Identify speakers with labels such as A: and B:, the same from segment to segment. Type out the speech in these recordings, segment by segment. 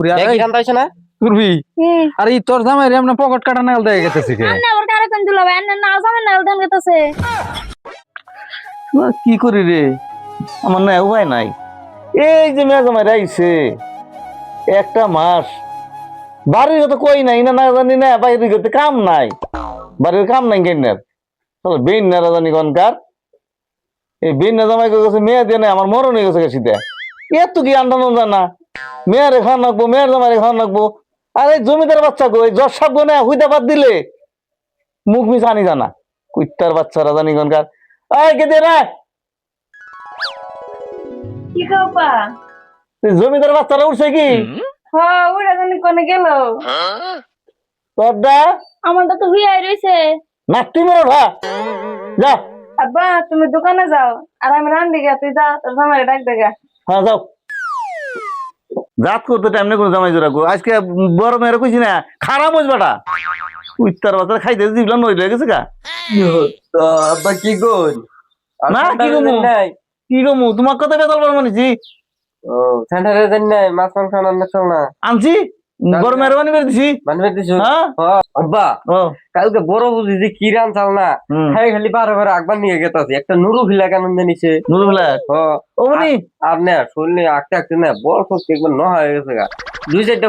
A: দেখি জানতাইছ না
B: তুরবি আরে তোর জামাই রে আমরা পকেট কাটা নাল দেয় গেতেছে কে
C: আন্না আবার কারে কোন দিলো ভাই আন্না না জামাই নাল দেন গেতেছে
D: কি করি রে আমার না উপায় নাই এই যে মেয়ে জামাই আইছে একটা মাস বাড়ির কথা কই নাই না না জানি না বাইরে গেতে কাম নাই বাড়ির কাম নাই কেনার তাহলে বেন না জানি কনকার এই বেন না জামাই কাছে মেয়ে দিয়ে নাই আমার মরণ হয়ে গেছে শীতে এত কি আন্দানো জানা মেয়ের খাওয়ান রাখবো মেয়ের জামাই খাওয়ান রাখবো আরে জমিদার বাচ্চা গো এই জজ সাপ গো না হুইদা বাদ দিলে মুখ মিশ আনি জানা কুইত্তার বাচ্চারা জানি কনকার আয় কে দে না
C: কি খাওপা
D: জমিদার বাচ্চারা উঠছে কি
C: হ্যাঁ ওরা জানি কোনে গেল
D: তোরটা
C: আমারটা তো হুইয়াই রইছে
D: নাতি মেরে ওঠা যা
C: আব্বা তুমি দোকানে যাও আর আমি রান দিকে তুই যা তোর জামাই ডাক দেগা
D: হ্যাঁ যাও জাত করতে টাইম নেই কোনো জামাই জোড়া গো আজকে বড় মেয়েরা কইছি না খারাপ হইস বেটা উত্তর বাচ্চা খাইতে জিবলা নই হয়ে গেছে গা
A: আব্বা কি কই
D: না কি গমু কি গমু তোমার কথা বেতাল বল মানেছি
A: ও ঠান্ডারে দেন নাই মাছ মাংস রান্না চল না
D: আনছি বড় মেয়েরা বানি বের দিছি
A: বানবে দিছো
D: হ্যাঁ
A: আব্বা
D: ও
A: কালকে বড় বুঝি যে কি রান চাল না খাই খালি বারে বারে আগবার নিয়ে গেতাছে একটা নুরু ভিলা কেন জানিছে
D: নুরুলা ও বনি
A: আর না শুনলে আঁকতে আঁকতে না বল সত্যি একবার ন হয়ে গেছে গা দুই চারটা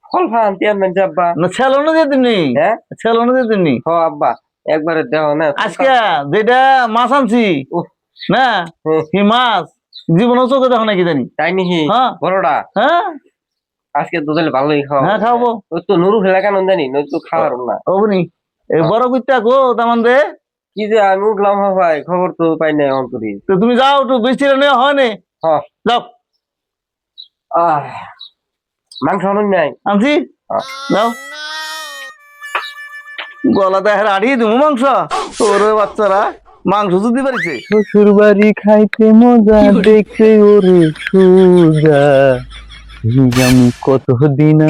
A: ফল ফা আনতে আনবেন যে আব্বা
D: না ছেলনো দিয়ে দিমনি
A: হ্যাঁ
D: ছেলনো দিয়ে দিমনি
A: হ আব্বা একবারে দেও না
D: আজকে যেটা মাছ আনছি
A: উফ।
D: না কি মাছ জীবনও চোখে দেখো নাকি জানি
A: তাই নাকি
D: হ্যাঁ
A: বড়টা
D: হ্যাঁ
A: আজকে দুধের ভালোই খাওয়া
D: হ্যাঁ খাবো
A: ওই তো নুরু ফেলা কেন জানি নই তো খাওয়ার না
D: ও বনি এই বড় কুত্তা গো তামান দে
A: কি যে আমি উঠলাম ভাই খবর তো পাই নাই অন্তরি
D: তো তুমি যাও একটু বৃষ্টি নেওয়া হয় না
A: হ্যাঁ
D: যাও
A: মাংস আনুন নাই
D: আনছি যাও গলাতে হারিয়ে দেবো মাংস ওরে বাচ্চারা মাংস যদি পারিছে
B: শ্বশুর বাড়ি খাইতে মজা দেখতে ওরে সুজা আমি কতদিন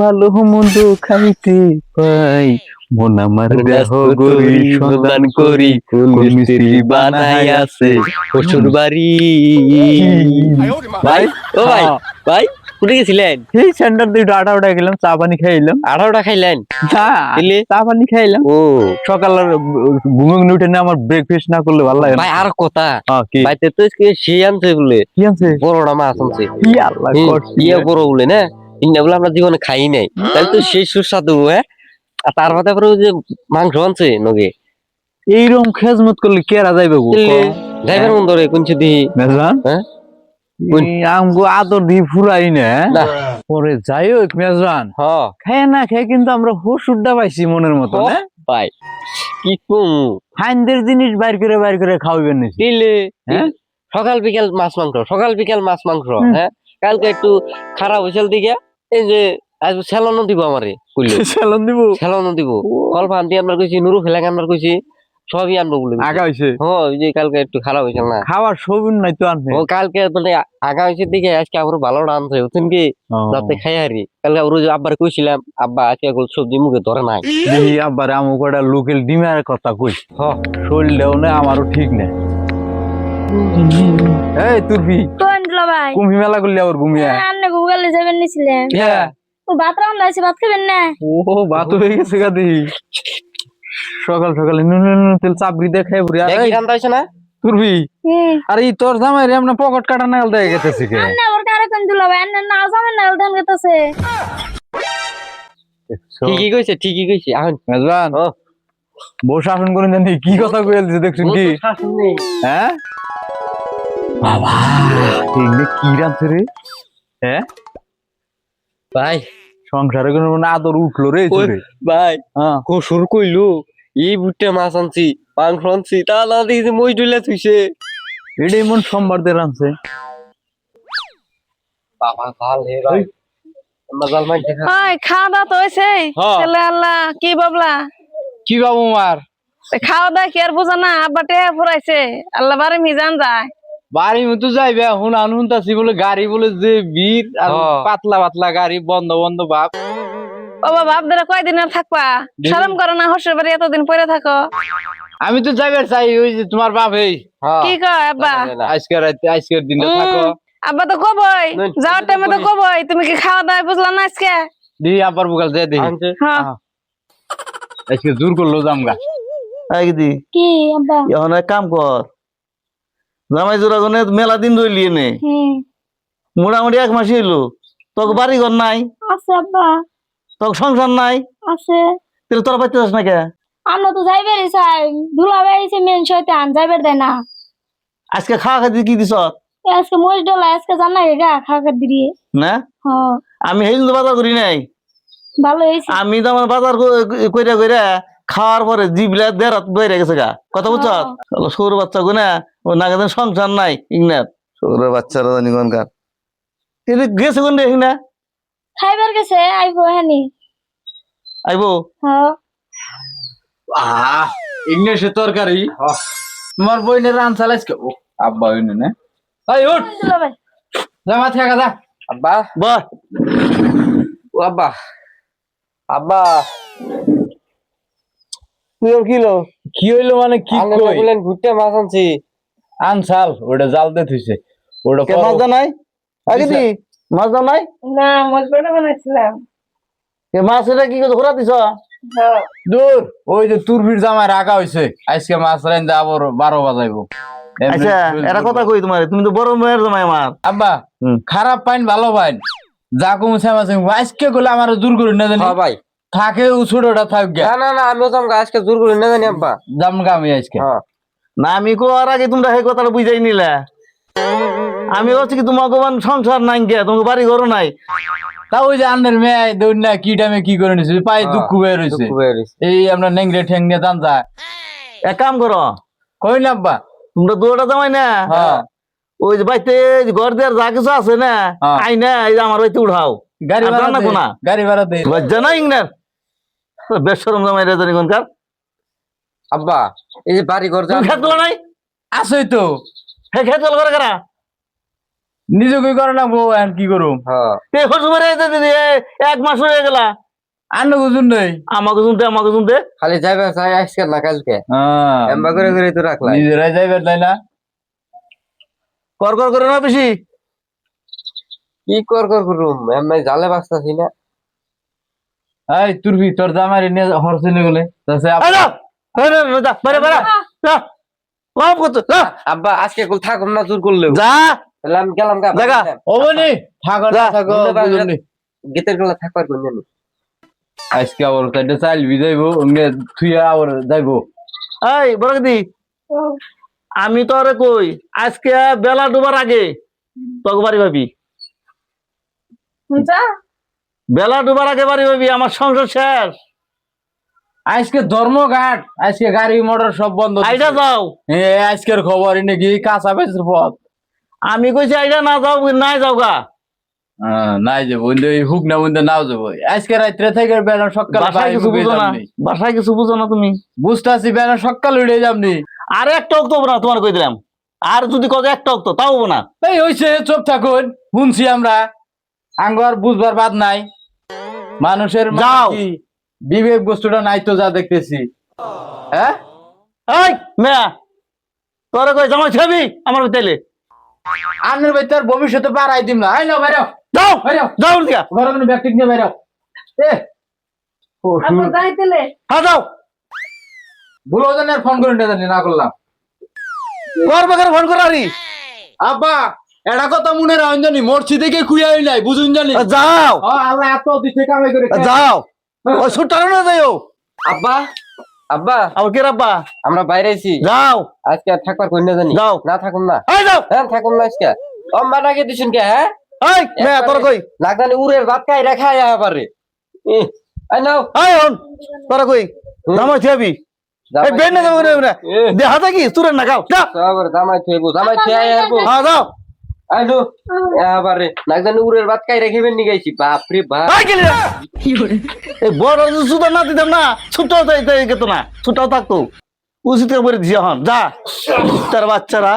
B: ভালো মন্দ খাইতে পাই মন আমার দেহ গরি সন্ধান করি কোন মিস্ত্রি বানাই আছে
E: শ্বশুর বাড়ি ভাই ও ভাই ভাই কোথায় গেছিলেন?
B: এই সেন্টার দিয়ে আটা উঠে গেলাম চা পানি খাইলাম
E: 18টা খাইলেন?
B: চা পানি খাইলাম
E: ও
B: সকাল ঘুমে উঠে না আমার ব্রেকফাস্ট না করলে ভালো লাগে না
E: ভাই আর কথা
B: কি
E: ভাইতে তো সে আনছে বলে
B: কি আনছে
E: বড়টা মাছ আনছে
B: কি আল্লাহ করছে
E: ইয়ে বড় বলে না ইন্না বলে আমরা জীবনে খাই নাই তাহলে তো সেই সুস্বাদু হ্যাঁ আর তার মধ্যে পরে যে মাংস আনছে নগে
B: এইরকম খেজমত করলে কেরা যাইবে গো
E: ড্রাইভার মন ধরে কোন দিহি
B: মেজবান
E: হ্যাঁ
B: আমগো আদর দি ফুরাই না পরে যাই হোক মেজবান
E: হ্যাঁ
B: খায় না খায় কিন্তু আমরা হুশ উড্ডা পাইছি মনের মতো না
E: ভাই কি কম
B: ফাইনদের জিনিস বাইর করে খাওয়াবেন নাকি
E: দিলে
B: হ্যাঁ
E: সকাল বিকাল মাছ মাংস সকাল বিকাল মাছ মাংস হ্যাঁ কালকে একটু খারাপ হয়েছিল দিকে এই যে আজ সেলানো দিব আমারে কইলো
B: সেলন দিব
E: সেলানো দিব ফল ফান্তি আমরা কইছি নুরু ফেলাকে আমরা কইছি সবই আনবো বলে
B: আগা হইছে
E: হ্যাঁ ওই যে কালকে একটু খারাপ হয়েছিল না
B: খাওয়ার সবুন নাই তো আনবে
E: ও কালকে মানে আগা হয়েছে দিকে আজকে আবার ভালো আনছে বুঝছেন কি রাতে খাই হারি কালকে ওর আব্বার কইছিলাম আব্বা আজকে সবজি মুখে ধরে নাই
B: দেখি আব্বারে আমুক একটা লোকাল ডিমের কথা কই শরীরটাও না আমারও ঠিক নেই এই তুরবি
C: কোন দিলো ভাই
B: কুম্ভি মেলা করলে আবার ঘুমিয়ে
C: আন্না গুগলে যাবেন নিছিলেন
B: হ্যাঁ
C: ও ভাত রান্না আছে ভাত খাবেন না
B: ও বাত হয়ে গেছে গা দেখি সকাল সকালে নুন তেল চাপড়ি দিয়ে খাই বুড়ি
E: দেখি জানতাইছ না
B: তুরবি আরে তোর জামাই রে আমরা পকেট কাটা নাল দেয় গেতেছে কে
C: আন্না আবার কারে কোন দিলো ভাই আন্না না জামাই নাল দেন গেতেছে
E: ঠিকই কইছে এখন
B: মেজবান বউ শাসন করে জানি কি কথা কইলছে দেখছেন কি হ্যাঁ বাবা এগুলো কি রাঁধছে রে হ্যাঁ
E: ভাই
B: সংসারে কোনো আদর উঠলো রে
E: ভাই কসুর কইলো এই বুটটা মাছ আনছি মাংস আনছি তা না দেখছি মই ডুলে থুইছে
B: এটা এমন সোমবার দিয়ে রাঁধছে
E: বাবা ভাল হে ভাই মজাল মাই দেখা
C: ওই খাওয়া দাওয়া তো হইছে তাহলে আল্লাহ কি বাবলা
B: কি বাবু মার
C: খাওয়া দাওয়া কি আর বোঝা না আব্বা টেহা ফুরাইছে আল্লাহ বারে মিজান যায়
B: বাড়ি মতো যাইবে হুনতাছি বলে গাড়ি বলে যে ভিড় আর পাতলা পাতলা গাড়ি বন্ধ বন্ধ বাপ
C: বাবা বাপ ধরে কয়দিন আর থাকবা শরম করো না হর্ষের বাড়ি এতদিন পরে থাকো
B: আমি তো যাইবার চাই ওই যে তোমার বাপ এই
C: কি কয় আব্বা
B: আজকের দিনে থাকো
C: আব্বা তো কবই
A: নাই,
C: যাওয়ার টাইমে তো কবই তুমি কি খাওয়া দাওয়া বুঝলা না আজকে
B: দি আব্বার বুকাল যাই দেখি
A: আনছে
C: হ্যাঁ
B: আজকে জোর করলো জামগা
D: এই দি
C: কি আব্বা
D: এখন এক কাম কর, জামাই জোড়া গনে মেলা দিন ধরে নে, মোটামুটি 1 মাস হইলো, তোকে বাড়ি ঘর নাই,
F: আছে আব্বা
D: তোকে সংসার নাই,
F: আছে
D: তাহলে তোরা পাইতে যাস না কে?
F: আমরা তো যাইবেরই চাই ধুলা বেড়েছে মেন শয়তান যাইবের দেয় না
D: আজকে খাওয়া খাইতে কি দিছ
F: এ আজকে মহিষ ডলা আজকে জানা গা খাওয়া দিয়ে
D: না?
F: হ
D: আমি সেই জন্য বাজার করি নাই,
F: ভালো হয়েছে
D: আমি তো আমার বাজার কইরা কইরা খাওয়ার পরে জিবলা দেড় বইরে গেছে গা, কথা বুঝছ? সৌর বাচ্চা গুনা ও নাগাদের সংসার নাই ইংনার সৌর বাচ্চারা জানি কোনকার এটা গেছে কোন দেখি না
F: খাইবার গেছে আইবো হানি
D: আইবো
B: ইংলিশে তরকারি তোমার বইনের রান চালাইছে ও আব্বা হইনে না এই উঠ
F: ভাই
B: যা মাথা কাদা
A: আব্বা
D: বাহ
A: ও আব্বা আব্বা
D: তুই কিলো
B: কি হইলো মানে কি
A: আনলে
B: কই
A: বলেন ঘুরতে মাছ আনছি
B: আনসাল ওটা জাল দে থইছে ওটা
D: কে মাছ নাই আগে দি মাছ দাও নাই
C: না মজবাটা বানাইছিলাম
D: কে মাছ এটা কি করে ঘোরা দিছ
B: দূর ওই যে তুরবির জামাই রাখা হইছে আজকে মাছ রাইন দে আবার 12 বাজাইবো
D: আচ্ছা এটা কথা কই তোমার, তুমি তো বড় মেয়ের জামাই আমার।
B: আব্বা
D: হুম।
B: খারাপ পাইন ভালো পাইন যা কম শ্যামাছে আজকে গেলে আমার দূর করে না জানি
A: হ্যাঁ ভাই
B: থাকে ছোটটা থাক গে
A: না না না আমিও যাম আজকে জোর করে না জানি আব্বা
B: জামগা আমি আজকে
A: হ্যাঁ
D: না আমি কোয়ার আগে তোমরা সেই কথাটা বুঝাই নিলে, আমি বলছি কি তোমাকে সংসার নাই কে, তোমাকে বাড়ি ঘর নাই,
B: তা ওই যে আন্ডার মেয়ে দৌড় না কি টাইমে কি করে নিছে পায়ে
A: হ্যাঁ,
B: দুঃখ বের হইছে
A: দুঃখ বের হইছে।
B: এই আমরা নেংরে ঠেং নিয়ে টান যায়
D: এক কাম করো
B: কই না আব্বা
D: তোমরা দুটা জামাই না,
B: হ্যাঁ
D: ওই যে বাড়িতে ঘর দেওয়ার যা কিছু আছে না
B: হ্যাঁ।
D: আই না এই যে আমার বাড়িতে উঠাও,
B: গাড়ি
D: আর
B: ভাড়া
D: রান্না
B: দে,
D: কোনা?
B: গাড়ি ভাড়া দে
D: লজ্জা নাই ইংনার বেশরম জামাই রে জানি কোনকার,
A: আব্বা এই যে বাড়ি ঘর
D: তুমি খেত নাই
B: আসই তো
D: হে খেত করে কারা
B: নিজে কই করে না বউ এখন কি করুম
A: হ্যাঁ
D: এই হসুমারে 1 মাস হয়ে গেলা,
B: আন্ন বুঝুন নেই
D: আমাকে শুনতে
A: খালি যাইবে চাই আজকে না কালকে
B: হ্যাঁ
A: এম্বা করে করে তো রাখলাই
B: নিজেরাই যাইবে তাই না
D: কর করে না বেশি,
A: কি কর করুম এমনি জালে বাঁচতাছি না
B: এই তুরবি তোর জামাই নিয়ে হরছে নি বলে তাছে
D: এই না, এই না, যা, বাইরে, বাইরে, যা, কম করতো, যা,
A: আব্বা আজকে কুল থাকুম না জোর করলেও
D: যা,
A: তাহলে আমি গেলাম গা
D: জাগা।
B: ওবনি থাকো না
D: যা,
B: থাকো বুঝুন নি
A: গীতের গলা থাকবার কোন জানি
B: আজকে আবার তাইতে চাইল বিজাইবো অঙ্গে থুইয়া আবার যাইবো
D: এই বড়দি আমি তো আরে কই আজকে বেলা ডুবার আগে তোকে বাড়ি ভাবি,
C: যা
D: বেলা ডুবার আগে বাড়ি ভাবি, আমার সংসার শেষ,
B: আজকে ধর্মঘাট আজকে গাড়ি মোটর সব বন্ধ
D: আইডা যাও,
B: এ আজকের খবর নাকি কাঁচা বেচের পথ
D: আমি কইছি আইডা না যাও নাই যাও গা,
B: নাই যাবো হুক না বন্ধু নাও যাবো আজকে রাত্রে থেকে বেলা সকাল
D: বাসায় কিছু বুঝো না, বাসায় কিছু বুঝো না তুমি,
B: বুঝতেছি বেলা সকাল উঠে যাবনি
D: আর একটা অক্ত হবো না তোমার কই দিলাম, আর যদি কত একটা অক্ত তাও হবো না,
B: এই হইছে চুপ থাকুন শুনছি আমরা আঙ্গর বুঝবার বাদ নাই মানুষের
D: যাও।
B: কি বিবেক বস্তুটা নাই তো যা দেখতেছি হ্যাঁ
D: এই মেয়া তোরে কই জামাই ছবি আমার তেলে
B: আন্নের ভাই তার ভবিষ্যতে পারাই দিম না আই না বাইরে
D: যাও
B: বাইরে
D: যাও দিয়া
B: ঘরে কোনো ব্যক্তি নিয়ে বাইরে এ
C: আব্বা যাইতেলে
D: হ্যাঁ যাও
B: ভুল ওজনের ফোন করে জানি না করলাম
D: তোর বেকার ফোন করারি,
B: আব্বা এটা কথা মনে রাখুন জানি মরছি দেখে খুঁয়াই নাই বুঝুন জানি
D: যাও
B: ও আল্লাহ এত দিছে কামাই করে
D: যাও ওই ছুটটা না যাইও,
A: আব্বা আব্বা
D: আবার কে রাব্বা,
A: আমরা বাইরে আছি
D: যাও
A: আজকে আর থাকবার কোন জানি
D: যাও।
A: না থাকুম না
D: এই যাও,
A: হ্যাঁ থাকুম না আজকে অম্বা নাকি দিছুন কে হ্যাঁ
D: এই মেয়া তোর কই,
A: লাগদানি উড়ের ভাত খাই রেখা পারে আই নাও
D: এই হন তোর কই জামাই ছবি, এই বেন না যাবো না দেখাতে কি তুরে না গাও, যা,
A: সবার জামাই থইবো জামাই থই আই আরবো
D: হ্যাঁ যাও,
A: আইলো এবারে লাগদানি উড়ের ভাত খাই রেখেবেন নি গাইছি বাপ রে বাপ
D: এই গেলি না। এই বড় সুতো না দিতাম না ছুটাও তাই গেতো না ছুটাও থাকতো উচিত করে দিছি এখন যা তার বাচ্চারা